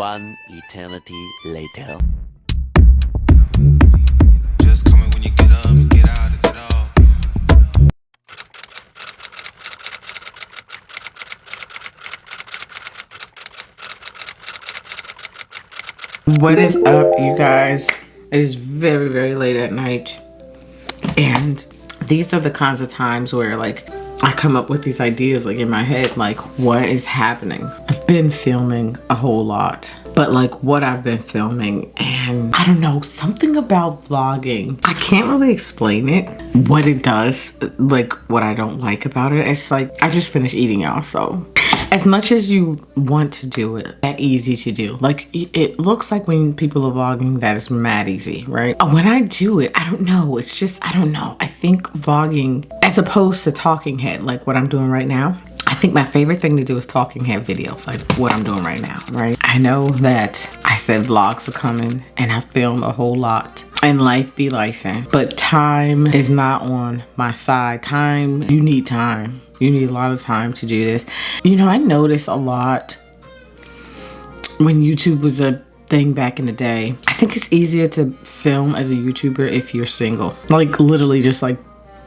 One eternity later. Just call me when you get up and get out and get off. What is up, you guys? It is very, very late at night, and these are the kinds of times where like I come up with these ideas like in my head, like what is happening. I've been filming a whole lot, but like what I've been filming, and I don't know, something about vlogging, I can't really explain it, what it does, like what I don't like about it. It's like I just finished eating, y'all, so as much as you want to do it, that easy to do. Like it looks like when people are vlogging that it's mad easy, right? When I do it, I don't know. It's just, I don't know. I think vlogging, as opposed to talking head, like what I'm doing right now, I think my favorite thing to do is talking head videos, like what I'm doing right now, right? I know that I said vlogs are coming and I film a whole lot. And life be lifing, but time is not on my side. Time, you need time. You need a lot of time to do this. You know, I noticed a lot when YouTube was a thing back in the day. I think it's easier to film as a YouTuber if you're single, like literally just like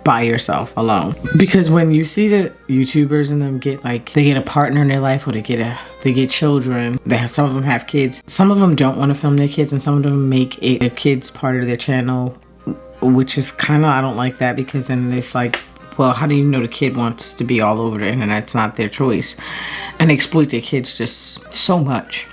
by yourself alone, because when you see the YouTubers and them get like, they get a partner in their life, or they get children, some of them have kids, some of them don't want to film their kids, and some of them make it their kids part of their channel, which is kind of, I don't like that, because then it's like, well, how do you know the kid wants to be all over the internet? It's not their choice, and they exploit their kids just so much,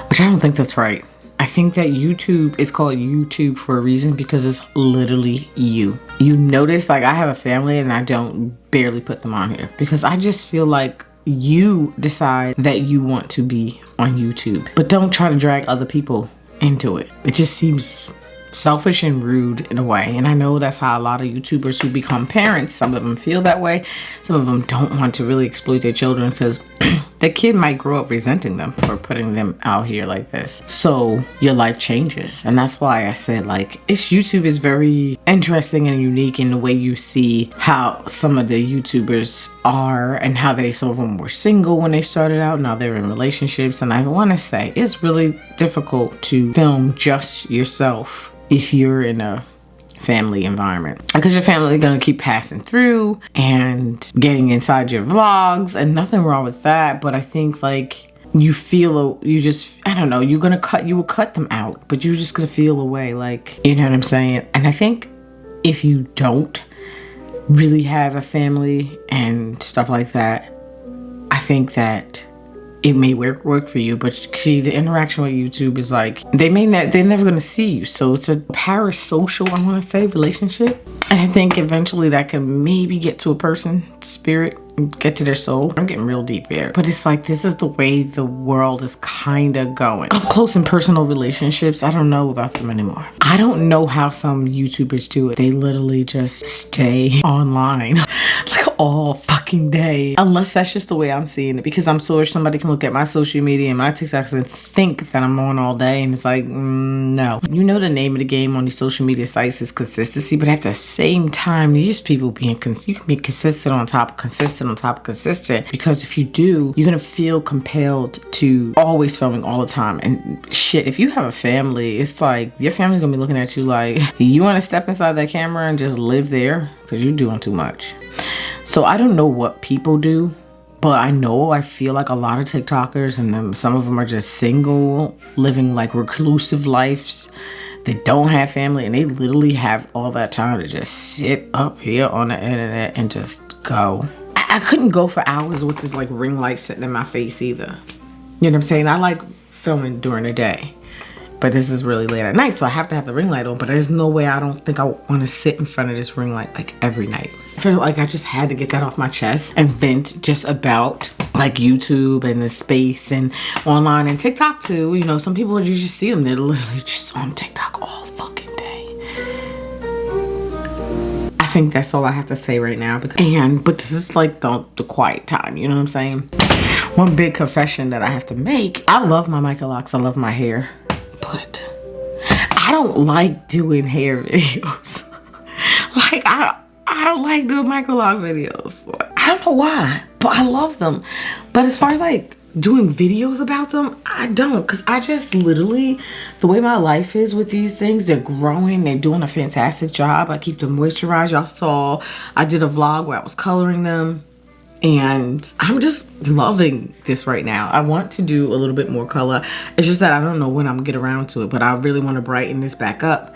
which I don't think that's right. I think that YouTube is called YouTube for a reason, because it's literally you. You notice, like, I have a family and I don't barely put them on here because I just feel like you decide that you want to be on YouTube, but don't try to drag other people into it. It just seems selfish and rude in a way. And I know that's how a lot of YouTubers who become parents, some of them feel that way. Some of them don't want to really exploit their children because the kid might grow up resenting them for putting them out here like this. So your life changes. And that's why I said, like, YouTube is very interesting and unique in the way you see how some of the YouTubers are, and how some of them were single when they started out. Now they're in relationships. And I want to say it's really difficult to film just yourself if you're in a family environment, because your family is going to keep passing through and getting inside your vlogs, and nothing wrong with that. But I think like you just, I don't know, you will cut them out, but you're just gonna feel away, like, you know what I'm saying? And I think if you don't really have a family and stuff like that, I think that it may work for you, but see, the interaction with YouTube is like, they're never gonna see you. So it's a parasocial, I wanna say, relationship. And I think eventually that can maybe get to a person's spirit, get to their soul. I'm getting real deep here, but it's like, this is the way the world is kind of going. Up close and personal relationships, I don't know about them anymore. I don't know how some YouTubers do it. They literally just stay online like all fucking day, unless that's just the way I'm seeing it, because I'm sure somebody can look at my social media and my TikToks and think that I'm on all day, and it's like, no. You know, the name of the game on these social media sites is consistency, but at the same time, these people you can be consistent on top of consistent on top of consistent, because if you do, you're gonna feel compelled to always filming all the time. And shit, if you have a family, it's like your family's gonna be looking at you like, you want to step inside that camera and just live there, because you're doing too much. So I don't know what people do, but I feel like a lot of TikTokers, and some of them are just single, living like reclusive lives. They don't have family, and they literally have all that time to just sit up here on the internet and just go. I couldn't go for hours with this like ring light sitting in my face either. You know what I'm saying? I like filming during the day, but this is really late at night, so I have to have the ring light on. But there's no way, I don't think I want to sit in front of this ring light like every night. I feel like I just had to get that off my chest and vent just about like YouTube and the space and online and TikTok too. You know, some people, you just see them, they're literally just on TikTok all fucking day. I think that's all I have to say right now. But this is like the quiet time, you know what I'm saying? One big confession that I have to make: I love my micro locks, I love my hair, but I don't like doing hair videos. Like I don't like doing micro lock videos. I don't know why, but I love them. But as far as like doing videos about them, I don't, because I just literally, the way my life is with these things, they're growing, they're doing a fantastic job. I keep them moisturized. Y'all saw I did a vlog where I was coloring them, and I'm just loving this right now. I want to do a little bit more color. It's just that I don't know when I'm gonna get around to it, but I really want to brighten this back up.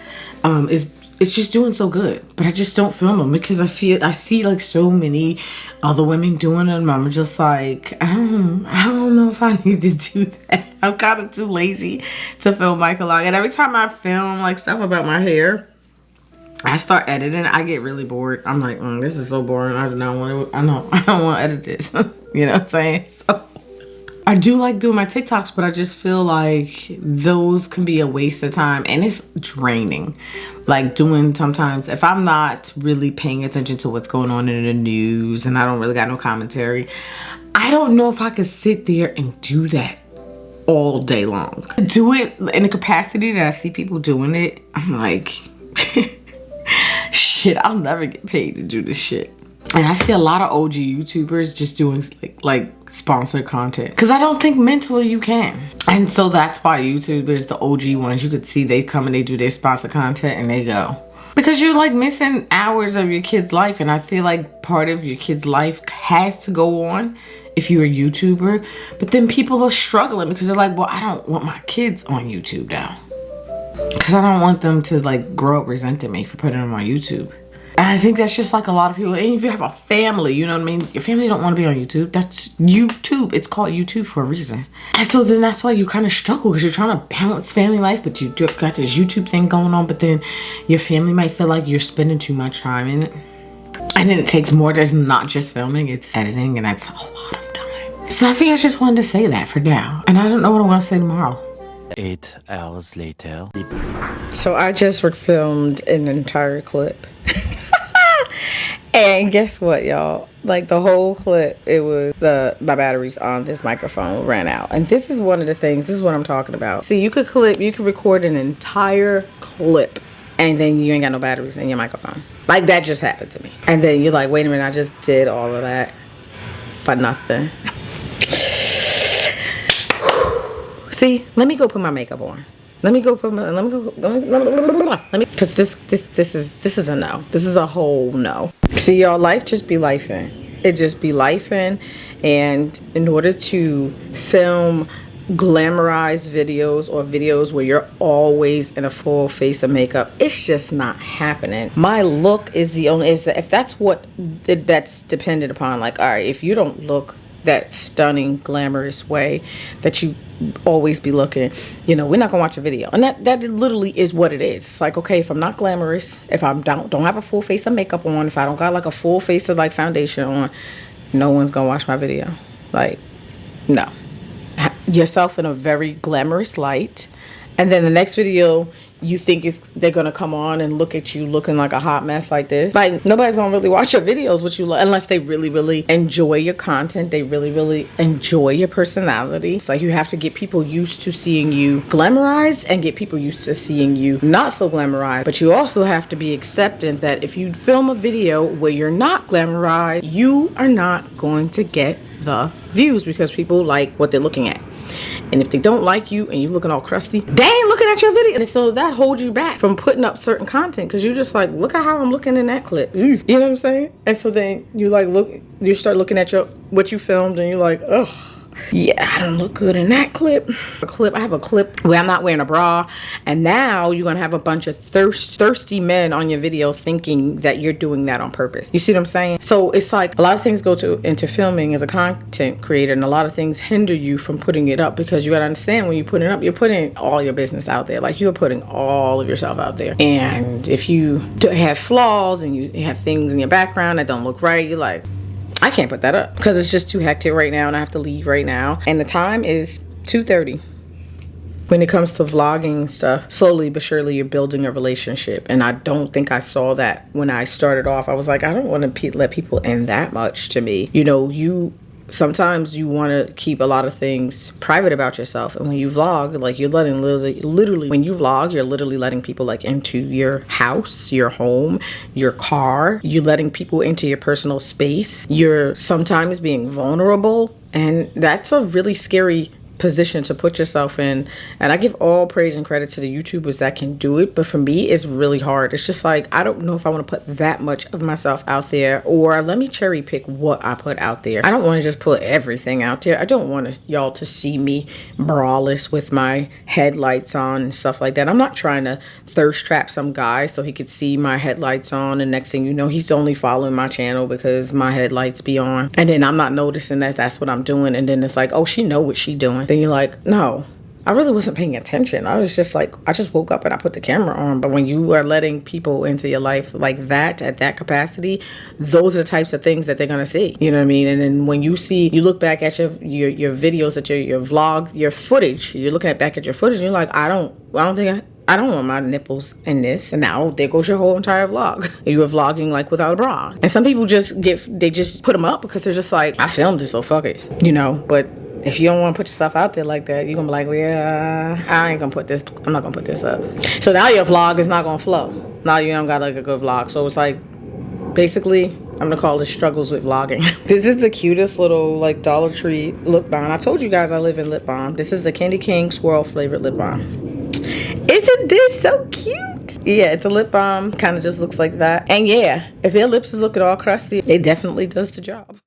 It's just doing so good, but I just don't film them because I see like so many other women doing them. I'm just like, I don't know if I need to do that. I'm kind of too lazy to film my vlog. And every time I film like stuff about my hair, I start editing, I get really bored. I'm like, this is so boring. I don't want to edit this. You know what I'm saying? So I do like doing my TikToks, but I just feel like those can be a waste of time and it's draining. Like doing sometimes, if I'm not really paying attention to what's going on in the news and I don't really got no commentary, I don't know if I could sit there and do that all day long. Do it in the capacity that I see people doing it, I'm like, shit, I'll never get paid to do this shit. And I see a lot of OG YouTubers just doing like sponsored content because I don't think mentally you can. And so that's why YouTubers, the OG ones, you could see they come and they do their sponsored content and they go. Because you're like missing hours of your kid's life, and I feel like part of your kid's life has to go on if you're a YouTuber. But then people are struggling because they're like, well, I don't want my kids on YouTube now. Because I don't want them to like grow up resenting me for putting them on YouTube. And I think that's just like a lot of people. And if you have a family, you know what I mean? Your family don't want to be on YouTube. That's YouTube. It's called YouTube for a reason. And so then that's why you kind of struggle because you're trying to balance family life, but you got this YouTube thing going on. But then your family might feel like you're spending too much time in it. And then it takes more. There's not just filming, it's editing, and that's a lot of time. So I think I just wanted to say that for now. And I don't know what I'm going to say tomorrow. 8 hours later. So I just filmed an entire clip. And guess what, y'all? Like the whole clip, it was my batteries on this microphone ran out. And this is one of the things, this is what I'm talking about. See, you could record an entire clip and then you ain't got no batteries in your microphone. Like that just happened to me. And then you're like, wait a minute, I just did all of that for nothing. See, let me go put my makeup on. Because this is a no. This is a whole no. See, y'all, life just be lifing. It just be lifing. And in order to film glamorized videos or videos where you're always in a full face of makeup, it's just not happening. My look is the only, if that's what that's dependent upon, like, all right, if you don't look that stunning, glamorous way that you always be looking, you know, we're not gonna watch a video. And that literally is what it is. It's like, okay, if I'm not glamorous, if I don't have a full face of makeup on, if I don't got like a full face of like foundation on, no one's gonna watch my video. Like, no. Yourself in a very glamorous light, and then the next video you think they're gonna come on and look at you looking like a hot mess like this. Like, nobody's gonna really watch your videos with you unless they really, really enjoy your content. They really, really enjoy your personality. It's like you have to get people used to seeing you glamorized and get people used to seeing you not so glamorized. But you also have to be acceptant that if you film a video where you're not glamorized, you are not going to get the views because people like what they're looking at. And if they don't like you and you looking all crusty, they ain't looking at your video. And so that holds you back from putting up certain content because you're just like, look at how I'm looking in that clip. You know what I'm saying? And so then you like you start looking at what you filmed and you're like, ugh. Yeah, I don't look good in that clip. I have a clip where I'm not wearing a bra, and now you're gonna have a bunch of thirsty men on your video thinking that you're doing that on purpose. You see what I'm saying? So it's like a lot of things go into filming as a content creator, and a lot of things hinder you from putting it up because you gotta understand when you put it up, you're putting all your business out there. Like you're putting all of yourself out there. And if you have flaws and you have things in your background that don't look right, you're like, I can't put that up because it's just too hectic right now and I have to leave right now. And the time is 2:30. When it comes to vlogging stuff, slowly but surely you're building a relationship. And I don't think I saw that when I started off. I was like, I don't want to let people in that much to me. You know, sometimes you want to keep a lot of things private about yourself, and when you vlog, like you're letting literally when you vlog, you're literally letting people like into your house, your home, your car. You're letting people into your personal space. You're sometimes being vulnerable And that's a really scary position to put yourself in. And I give all praise and credit to the YouTubers that can do it, but for me it's really hard. It's just like, I don't know if I want to put that much of myself out there, or let me cherry pick what I put out there. I don't want to just put everything out there. I don't want y'all to see me braless with my headlights on and stuff like that. I'm not trying to thirst trap some guy so he could see my headlights on, and next thing you know, he's only following my channel because my headlights be on, and then I'm not noticing that that's what I'm doing, and then it's like, oh, she know what she doing. Then you're like, no, I really wasn't paying attention. I was just like, I just woke up and I put the camera on. But when you are letting people into your life like that, at that capacity, those are the types of things that they're gonna see. You know what I mean? And then when you look back at your videos, at your vlog, your footage, you're looking back at your footage, and you're like, I don't want my nipples in this. And now there goes your whole entire vlog. You were vlogging like without a bra. And some people just put them up because they're just like, I filmed it, so fuck it, you know. But if you don't want to put yourself out there like that, you're going to be like, well, yeah, I'm not going to put this up. So now your vlog is not going to flow. Now you don't got like a good vlog. So it's like, basically, I'm going to call this struggles with vlogging. This is the cutest little like Dollar Tree lip balm. I told you guys I live in lip balm. This is the Candy King Swirl flavored lip balm. Isn't this so cute? Yeah, it's a lip balm. Kind of just looks like that. And yeah, if your lips is looking all crusty, it definitely does the job.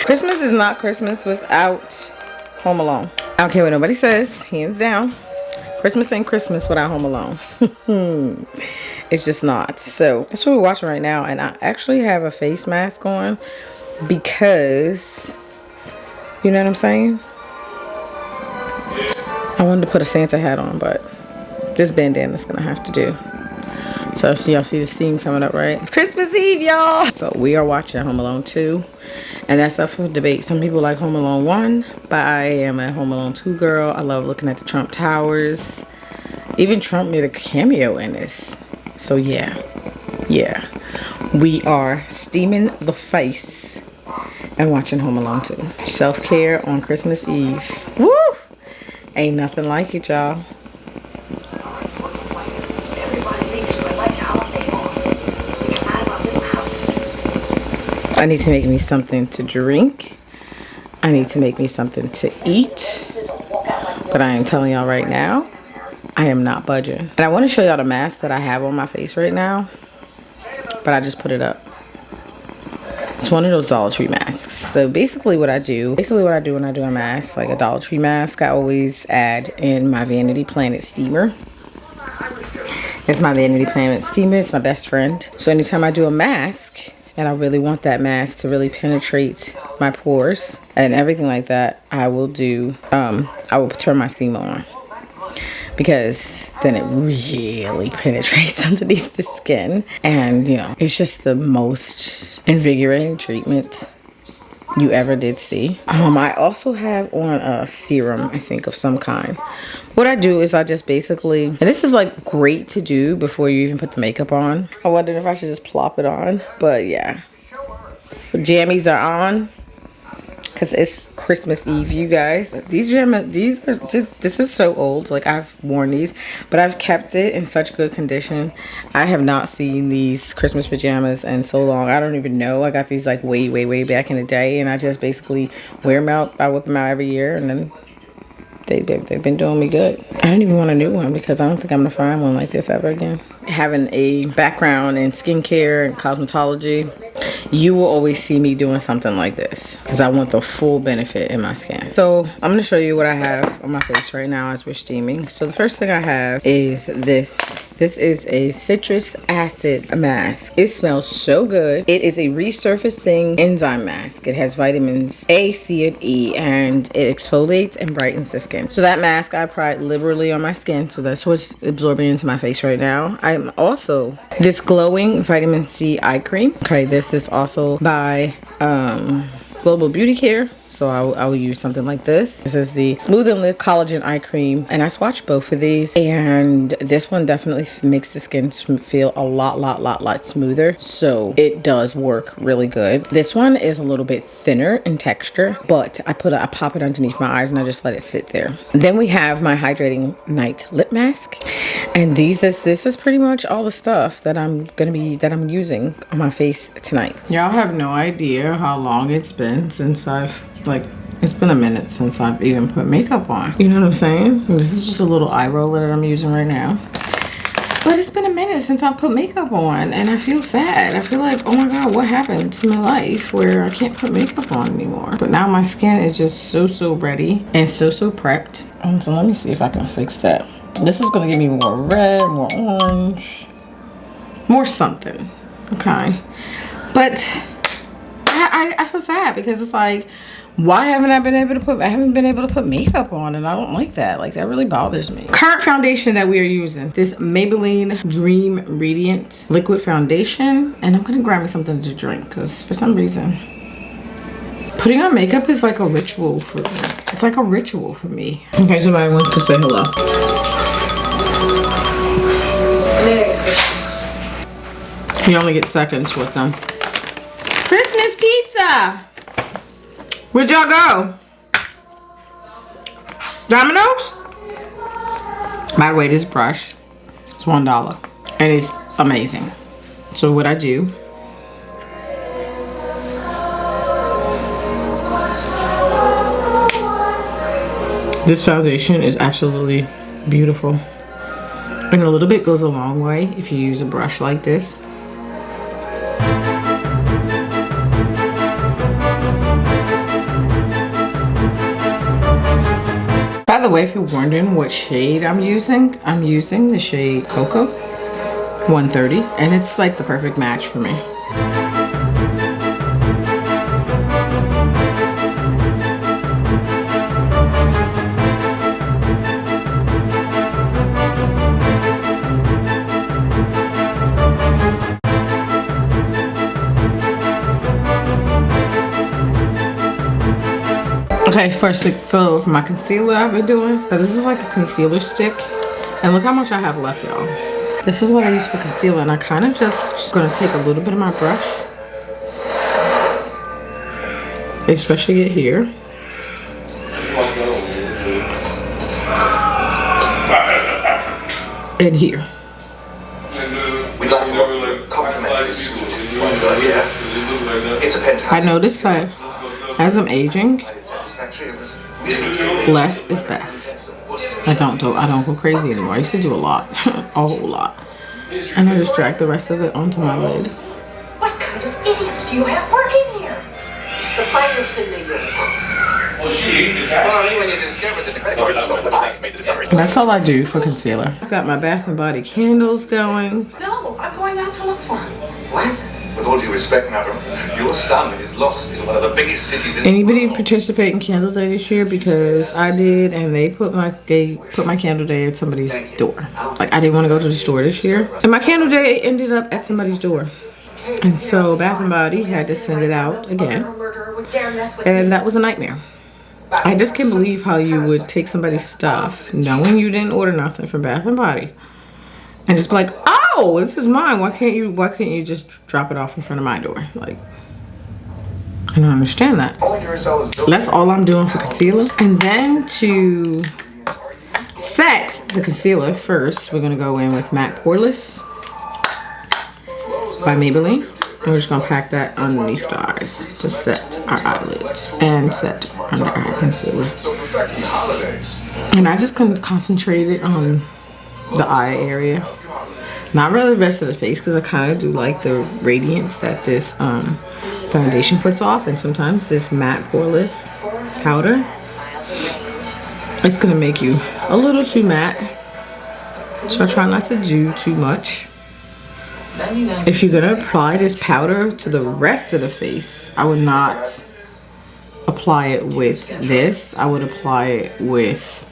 Christmas is not Christmas without Home Alone. I don't care what nobody says, hands down. Christmas ain't Christmas without Home Alone. It's just not. So that's what we're watching right now. And I actually have a face mask on because, you know what I'm saying? I wanted to put a Santa hat on, but this bandana's gonna have to do. So y'all see the steam coming up, right? It's Christmas Eve, y'all. So we are watching Home Alone 2. And that's up for debate. Some people like Home Alone 1, but I am a Home Alone 2 girl. I love looking at the Trump Towers. Even Trump made a cameo in this. So yeah. We are steaming the face and watching Home Alone 2. Self-care on Christmas Eve. Woo! Ain't nothing like it, y'all. I need to make me something to drink. I need to make me something to eat. But I am telling y'all right now, I am not budging. And I want to show y'all the mask that I have on my face right now. But I just put it up. It's one of those Dollar Tree masks. So basically what I do when I do a mask, like a Dollar Tree mask, I always add in my Vanity Planet steamer. It's my Vanity Planet steamer. It's my best friend. So anytime I do a mask, and I really want that mask to really penetrate my pores and everything like that, I will turn my steamer on, because then it really penetrates underneath the skin. And you know, it's just the most invigorating treatment you ever did see. I also have on a serum, I think, of some kind. What I do is I just basically, and this is like great to do before you even put the makeup on. I wondered if I should just plop it on, but yeah. Jammies are on because it's Christmas Eve, you guys. This is so old. Like, I've worn these, but I've kept it in such good condition. I have not seen these Christmas pajamas in so long. I don't even know. I got these like way back in the day, and I just basically wear them out. I whip them out every year, and then they've been doing me good. I don't even want a new one because I don't think I'm gonna find one like this ever again. Having a background in skincare and cosmetology, you will always see me doing something like this because I want the full benefit in my skin. So I'm going to show you what I have on my face right now as we're steaming. So the first thing I have is this. This is a citrus acid mask. It smells so good. It is a resurfacing enzyme mask. It has vitamins A, C, and E, and it exfoliates and brightens the skin. So that mask I apply liberally on my skin, so that's what's absorbing into my face right now. I'm also this glowing vitamin C eye cream. Okay, this is also by Global Beauty Care. So I will use something like this. This is the Smooth and Lift Collagen Eye Cream. And I swatched both of these. And this one definitely makes the skin feel a lot smoother. So it does work really good. This one is a little bit thinner in texture. But I pop it underneath my eyes and I just let it sit there. Then we have my Hydrating Night Lip Mask. And this is pretty much all the stuff that I'm using on my face tonight. Y'all have no idea how long it's been since it's been a minute since I've even put makeup on. You know what I'm saying? This is just a little eye roller that I'm using right now. But it's been a minute since I've put makeup on and I feel sad. I feel like, oh my God, what happened to my life where I can't put makeup on anymore? But now my skin is just so ready and so prepped. And so let me see if I can fix that. This is gonna give me more red, more orange, more something, okay? But I feel sad because it's like, why haven't I been able to put, makeup on, and I don't like that. Like, that really bothers me. Current foundation that we are using, this Maybelline Dream Radiant Liquid Foundation. And I'm gonna grab me something to drink because for some reason, putting on makeup is like a ritual for me. It's like a ritual for me. Okay, somebody wants to say hello. Merry Christmas. You only get seconds with them. Christmas pizza! Where'd y'all go? Domino's? By the way, this brush is $1 and it's amazing. So what I do, this foundation is absolutely beautiful. And a little bit goes a long way if you use a brush like this. By the way, if you're wondering what shade I'm using the shade Cocoa 130, and it's like the perfect match for me. Okay, first for my concealer I've been doing. So this is like a concealer stick. And look how much I have left, y'all. This is what I use for concealer. And I kind of just gonna take a little bit of my brush. Especially here. And here. We'd like to compliment this school team. It's a penthouse. I noticed that as I'm aging, less is best. I don't go crazy anymore. I used to do a lot, a whole lot. And I just drag the rest of it onto my lid. What kind of idiots do you have working here? The finest in New York. Well, she ate the cat. Well, when you discovered the And that's all I do for concealer. I've got my Bath & Body candles going. No, I'm going out to look for him. What? With all due respect, madam, your son is lost in one of the biggest cities in Anybody participate in Candle Day this year? Because I did, and they put my Candle Day at somebody's door. Like, I didn't want to go to the store this year, and my Candle Day ended up at somebody's door. And so Bath & Body had to send it out again, and that was a nightmare. I just can't believe how you would take somebody's stuff, knowing you didn't order nothing from Bath & Body, and just be like, oh, this is mine. Why can't you just drop it off in front of my door? Like, I don't understand that. That's all I'm doing for concealer. And then to set the concealer first, we're gonna go in with Matte Poreless by Maybelline. And we're just gonna pack that underneath the eyes to set our eyelids and set under eye concealer. And I just concentrated on the eye area. Not really the rest of the face, because I kind of do like the radiance that this foundation puts off. And sometimes this matte poreless powder, it's going to make you a little too matte. So I try not to do too much. If you're going to apply this powder to the rest of the face, I would not apply it with this. I would apply it with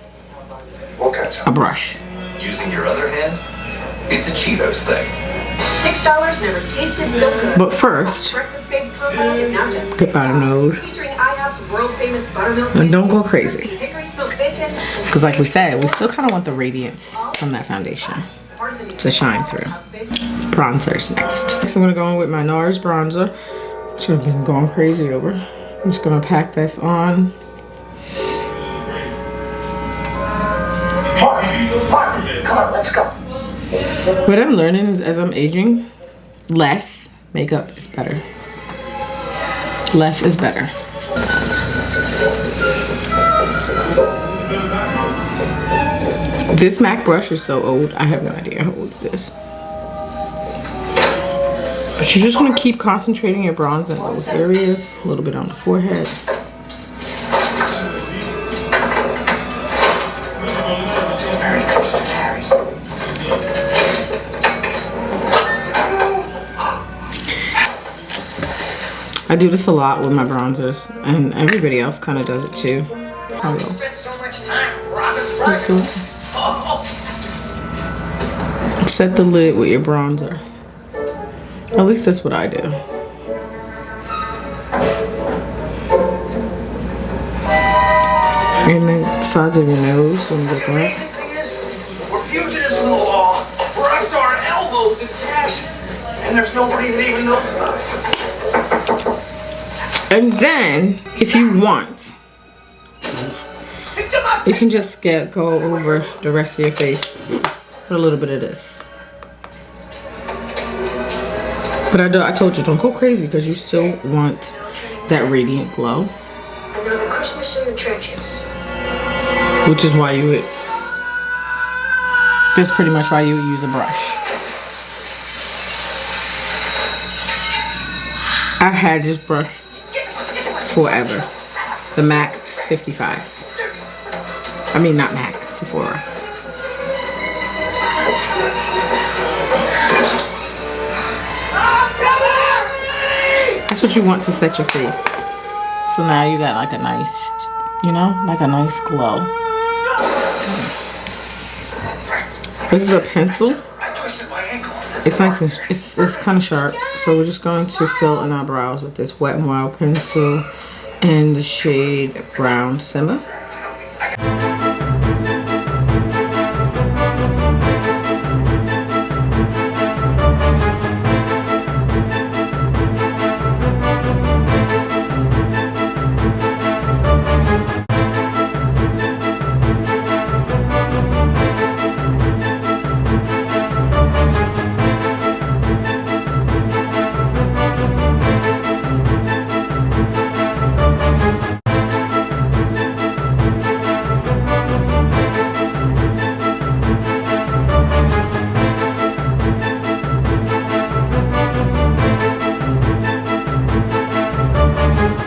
a brush. Using your other hand, it's a Cheetos thing. $6 never tasted so good. But first, Breakfast Bakes combo is now just dip out a node. featuring IHOP's world famous buttermilk. And don't go crazy. Hickory smoked bacon. Because like we said, we still kind of want the radiance from that foundation to shine through. Bronzer's next. Next I'm going to go in with my NARS bronzer, which I've been going crazy over. I'm just going to pack this on. Come on, let's go. What I'm learning is as I'm aging, less makeup is better. Less is better. This MAC brush is so old, I have no idea how old it is. But you're just gonna keep concentrating your bronze in those areas, a little bit on the forehead. I do this a lot with my bronzers, and everybody else kind of does it too. I will. Set the lid with your bronzer. At least that's what I do. And then sides of your nose when you get that. We're fugitives from the law. We're up to our elbows in cash. And there's nobody that even knows about it. And then, if you want, you can just go over the rest of your face with a little bit of this. But I told you, don't go crazy because you still want that radiant glow. Another Christmas in the trenches. Which is why you would, that's pretty much why you would use a brush. I had this brush forever. The MAC 55. I mean, not MAC, Sephora. That's what you want to set your face. So now you got like a nice, you know, like a nice glow. This is a pencil. It's nice and it's kind of sharp. So we're just going to fill in our brows with this Wet n Wild pencil in the shade Brown Simmer.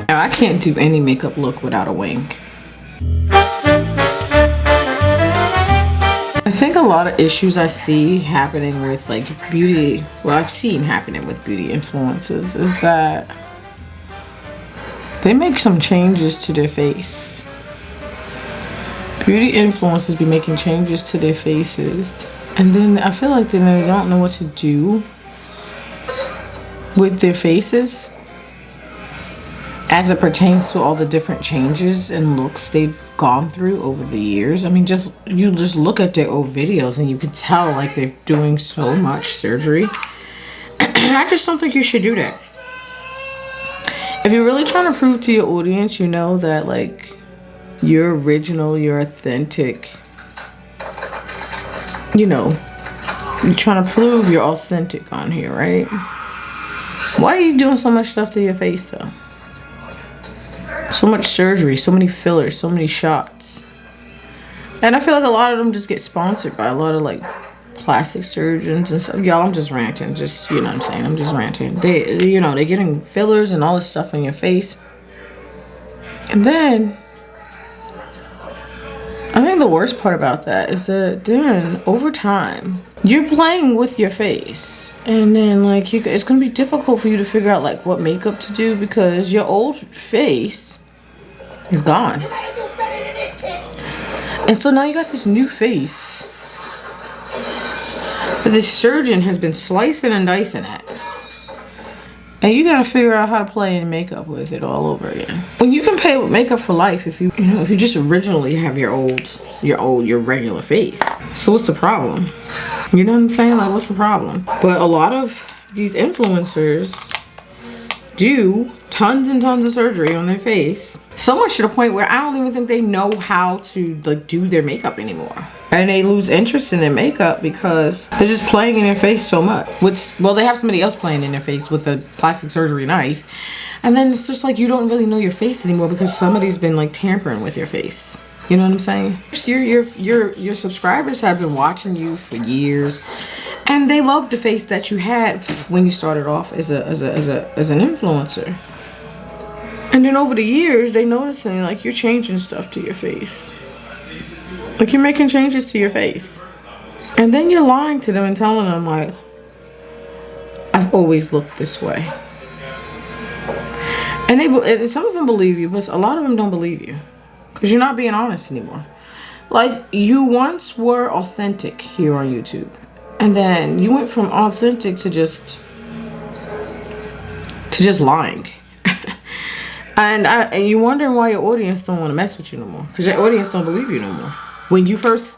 I can't do any makeup look without a wing. I think a lot of issues I see happening with like beauty, well I've seen happening with beauty influencers is that they make some changes to their face. Beauty influencers be making changes to their faces and then I feel like they don't know what to do with their faces as it pertains to all the different changes and looks they've gone through over the years. I mean, you just look at their old videos and you can tell like they're doing so much surgery. I just don't think you should do that. If you're really trying to prove to your audience, you know, that like you're original, you're authentic, you know, you're trying to prove you're authentic on here, right? Why are you doing so much stuff to your face though? So much surgery, so many fillers, so many shots. And I feel like a lot of them just get sponsored by a lot of like plastic surgeons and stuff. Y'all, I'm just ranting. Just, you know what I'm saying? I'm just ranting. They're getting fillers and all this stuff in your face. And then, I think the worst part about that is that then, over time, you're playing with your face. And then, like, it's going to be difficult for you to figure out, like, what makeup to do because your old face is gone. And so now you got this new face that this surgeon has been slicing and dicing at. And you gotta figure out how to play in makeup with it all over again. When you can play with makeup for life, if you just originally have your regular face. So what's the problem? You know what I'm saying? Like, what's the problem? But a lot of these influencers do tons and tons of surgery on their face. So much to the point where I don't even think they know how to like do their makeup anymore. And they lose interest in their makeup because they're just playing in their face so much. Well, they have somebody else playing in their face with a plastic surgery knife. And then it's just like you don't really know your face anymore because somebody's been like tampering with your face. You know what I'm saying? Your subscribers have been watching you for years. And they love the face that you had when you started off as an influencer. And then over the years, they noticing like you're changing stuff to your face. Like you're making changes to your face. And then you're lying to them and telling them like, I've always looked this way. And some of them believe you, but a lot of them don't believe you. Because you're not being honest anymore. Like you once were authentic here on YouTube. And then you went from authentic to just lying. and you're wondering why your audience don't want to mess with you no more. Because your audience don't believe you no more. When you first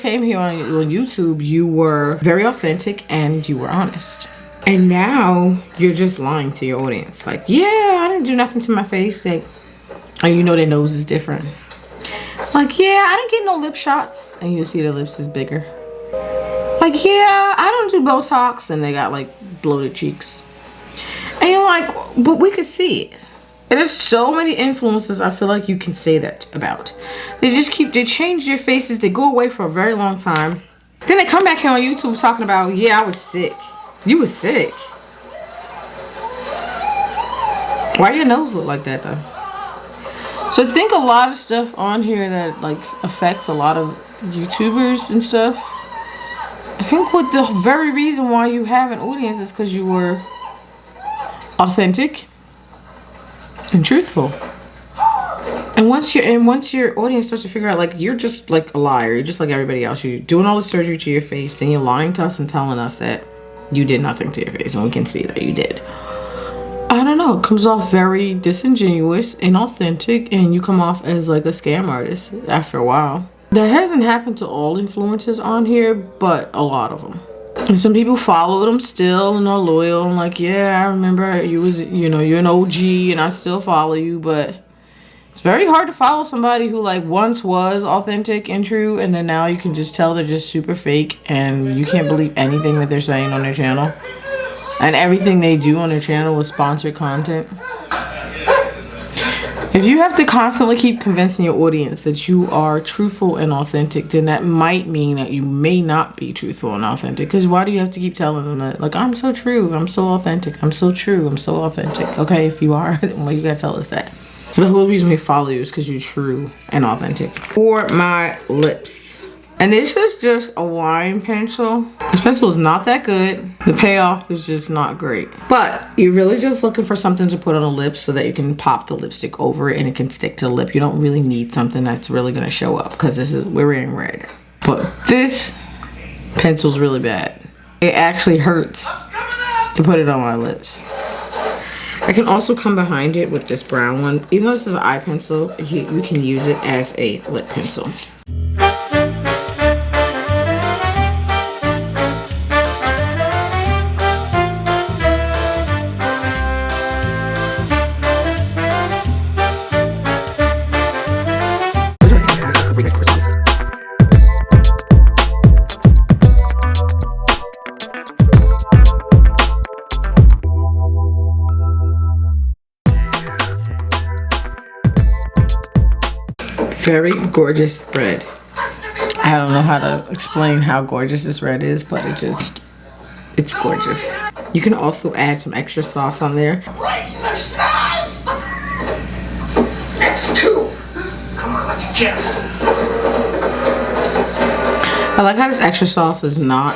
came here on YouTube, you were very authentic and you were honest. And now you're just lying to your audience. Like, yeah, I didn't do nothing to my face. Like, and you know their nose is different. Like, yeah, I didn't get no lip shots. And you see their lips is bigger. Like, yeah, I don't do Botox. And they got like bloated cheeks. And you're like, but we could see it. And there's so many influencers I feel like you can say that about. They change their faces. They go away for a very long time. Then they come back here on YouTube talking about, yeah, I was sick. You were sick. Why your nose look like that though? So I think a lot of stuff on here that like affects a lot of YouTubers and stuff. I think what the very reason why you have an audience is because you were authentic and truthful. And once your audience starts to figure out like you're just like a liar, you're just like everybody else, you're doing all the surgery to your face, then you're lying to us and telling us that you did nothing to your face, and we can see that you did. I don't know, it comes off very disingenuous, inauthentic, and you come off as like a scam artist after a while. That hasn't happened to all influencers on here, but a lot of them. And some people follow them still and are loyal and like, yeah, I remember you're an OG and I still follow you, but it's very hard to follow somebody who like once was authentic and true, and then now you can just tell they're just super fake and you can't believe anything that they're saying on their channel. And everything they do on their channel is sponsored content. If you have to constantly keep convincing your audience that you are truthful and authentic, then that might mean that you may not be truthful and authentic. Because why do you have to keep telling them that? Like, I'm so true, I'm so authentic, I'm so true, I'm so authentic. Okay, if you are, well, you gotta tell us that. So the whole reason we follow you is because you're true and authentic. For my lips. And this is just a wine pencil. This pencil is not that good. The payoff is just not great. But you're really just looking for something to put on the lips so that you can pop the lipstick over it and it can stick to the lip. You don't really need something that's really gonna show up because we're wearing red. But this pencil's really bad. It actually hurts to put it on my lips. I can also come behind it with this brown one. Even though this is an eye pencil, you can use it as a lip pencil. Very gorgeous red. I don't know how to explain how gorgeous this red is, but it's gorgeous. You can also add some extra sauce on there. Right in the sauce! That's 2. Come on, let's get it. I like how this extra sauce is not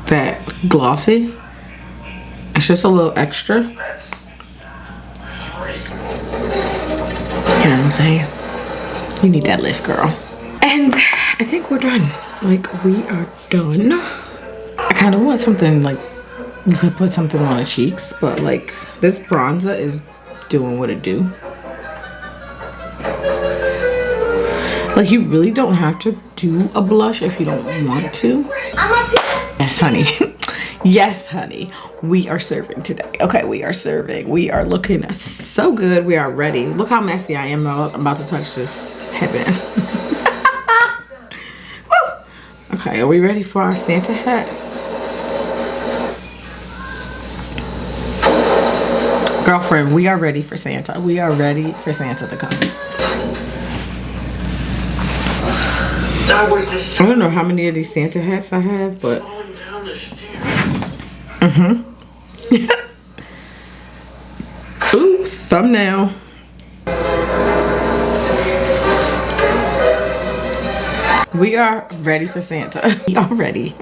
that glossy. It's just a little extra. You know what I'm saying? You need that lift, girl. And I think we're done. Like, we are done. I kind of want something like, you could put something on the cheeks, but like this bronzer is doing what it do. Like, you really don't have to do a blush if you don't want to. Yes, honey. Yes, honey. We are serving today. Okay, we are serving. We are looking so good. We are ready. Look how messy I am. I'm about to touch this headband. Woo! Okay, are we ready for our Santa hat? Girlfriend, we are ready for Santa. We are ready for Santa to come. I don't know how many of these Santa hats I have, but oops, thumbnail. We are ready for Santa. We are ready.